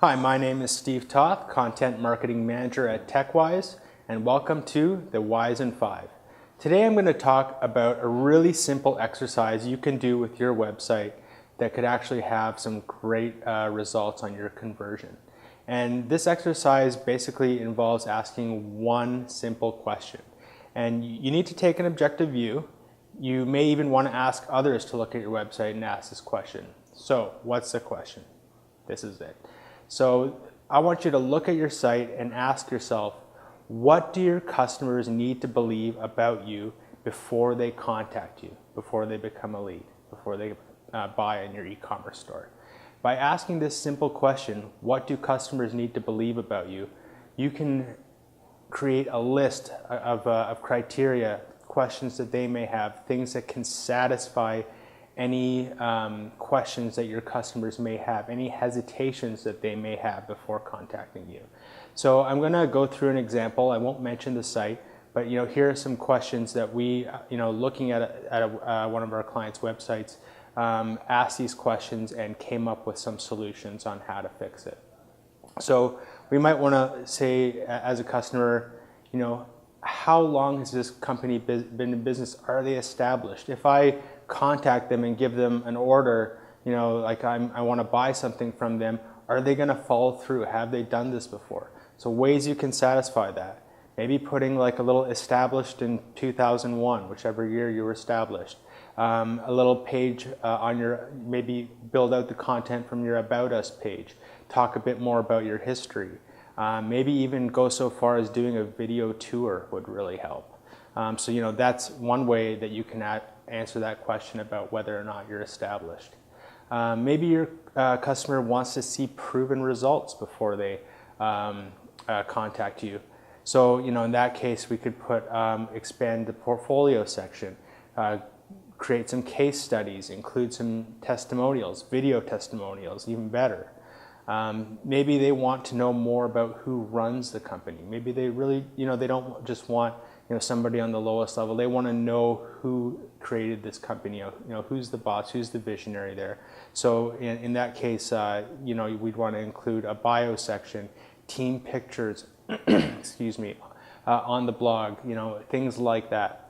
Hi, my name is Steve Toth, Content Marketing Manager at TechWyse, and welcome to the Wise in 5. Today I'm going to talk about a really simple exercise you can do with your website that could actually have some great results on your conversion. And this exercise basically involves asking one simple question. And you need to take an objective view. You may even want to ask others to look at your website and ask this question. So, what's the question? This is it. So I want you to look at your site and ask yourself, what do your customers need to believe about you before they contact you, before they become a lead, before they buy in your e-commerce store? By asking this simple question, what do customers need to believe about you, you can create a list of criteria, questions that they may have, things that can satisfy any questions that your customers may have, any hesitations that they may have before contacting you. So I'm going to go through an example. I won't mention the site, but here are some questions that we, looking at one of our clients' websites, asked these questions and came up with some solutions on how to fix it. So we might want to say, as a customer, how long has this company been in business? Are they established? If I contact them and give them an order, like I want to buy something from them, are they going to follow through? Have they done this before? So ways you can satisfy that. Maybe putting like a little established in 2001, whichever year you were established. A little page on your, maybe build out the content from your About Us page. Talk a bit more about your history. Maybe even go so far as doing a video tour would really help. So that's one way that you can answer that question about whether or not you're established. Maybe your customer wants to see proven results before they contact you. So in that case, we could expand the portfolio section, create some case studies, include some testimonials, video testimonials, even better. Maybe they want to know more about who runs the company. Maybe they really, they don't just want somebody on the lowest level. They want to know who created this company, who's the boss, who's the visionary there. So in that case, we'd want to include a bio section, team pictures, excuse me, on the blog, things like that,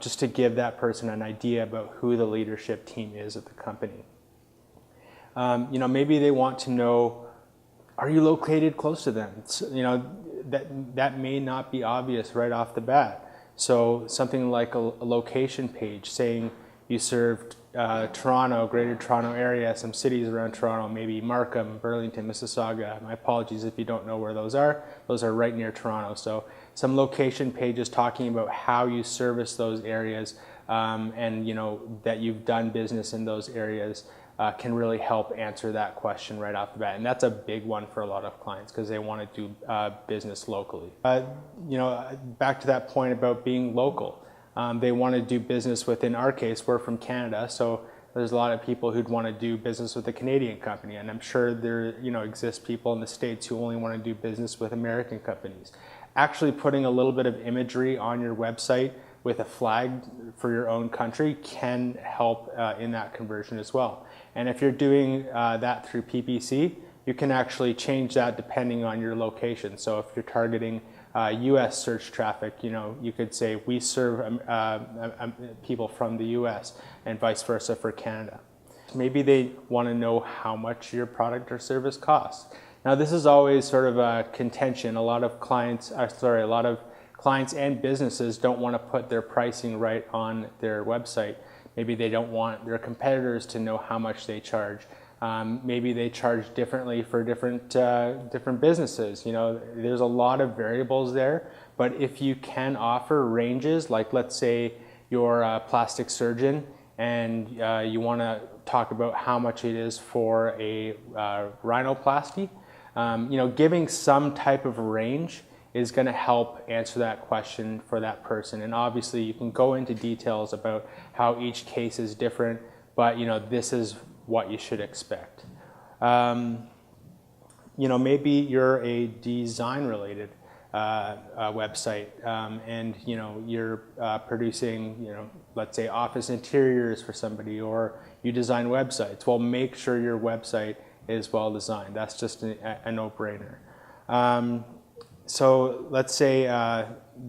just to give that person an idea about who the leadership team is at the company. Maybe they want to know, are you located close to them? That may not be obvious right off the bat. So something like a location page saying you served Toronto, Greater Toronto area, some cities around Toronto, maybe Markham, Burlington, Mississauga. My apologies if you don't know where those are. Those are right near Toronto. So some location pages talking about how you service those areas and that you've done business in those areas. Can really help answer that question right off the bat. And that's a big one for a lot of clients because they want to do business locally. Back to that point about being local. They want to do business with, in our case, we're from Canada, so there's a lot of people who'd want to do business with a Canadian company. And I'm sure there exist people in the States who only want to do business with American companies. Actually putting a little bit of imagery on your website with a flag for your own country can help in that conversion as well. And if you're doing that through PPC, you can actually change that depending on your location. So if you're targeting US search traffic, you could say we serve people from the US and vice versa for Canada. Maybe they want to know how much your product or service costs. Now this is always sort of a contention. A lot of clients and businesses don't want to put their pricing right on their website. Maybe they don't want their competitors to know how much they charge. Maybe they charge differently for different businesses. There's a lot of variables there, but if you can offer ranges, like let's say you're a plastic surgeon and you want to talk about how much it is for a rhinoplasty, giving some type of range is going to help answer that question for that person. And obviously you can go into details about how each case is different, but this is what you should expect. Maybe you're a design related website and you're producing let's say office interiors for somebody, or you design websites. Well, make sure your website is well designed. That's just a no-brainer. So let's say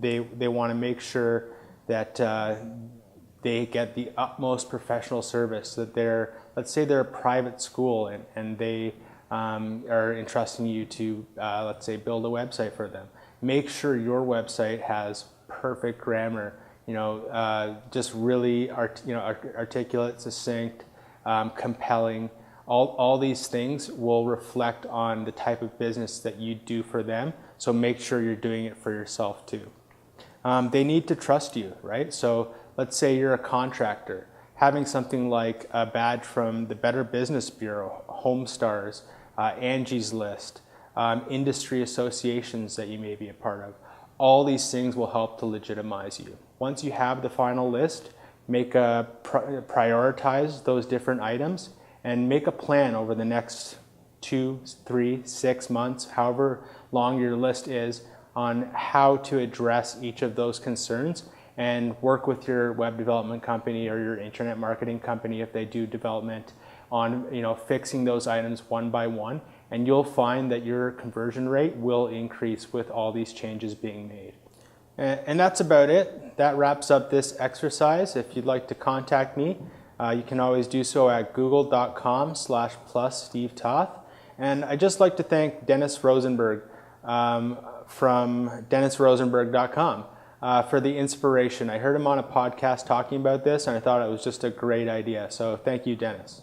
they want to make sure that they get the utmost professional service, that let's say they're a private school and they are entrusting you to, let's say, build a website for them. Make sure your website has perfect grammar, just really articulate, succinct, compelling. All these things will reflect on the type of business that you do for them. So make sure you're doing it for yourself too. They need to trust you, right? So let's say you're a contractor. Having something like a badge from the Better Business Bureau, HomeStars, Angie's List, industry associations that you may be a part of, all these things will help to legitimize you. Once you have the final list, prioritize those different items and make a plan over the next 2, 3, 6 months, however long your list is, on how to address each of those concerns, and work with your web development company or your internet marketing company if they do development on fixing those items one by one, and you'll find that your conversion rate will increase with all these changes being made. And that's about it. That wraps up this exercise. If you'd like to contact me, you can always do so at google.com/+Steve Toth. And I'd just like to thank Dennis Rosenberg from dennisrosenberg.com for the inspiration. I heard him on a podcast talking about this, and I thought it was just a great idea. So thank you, Dennis.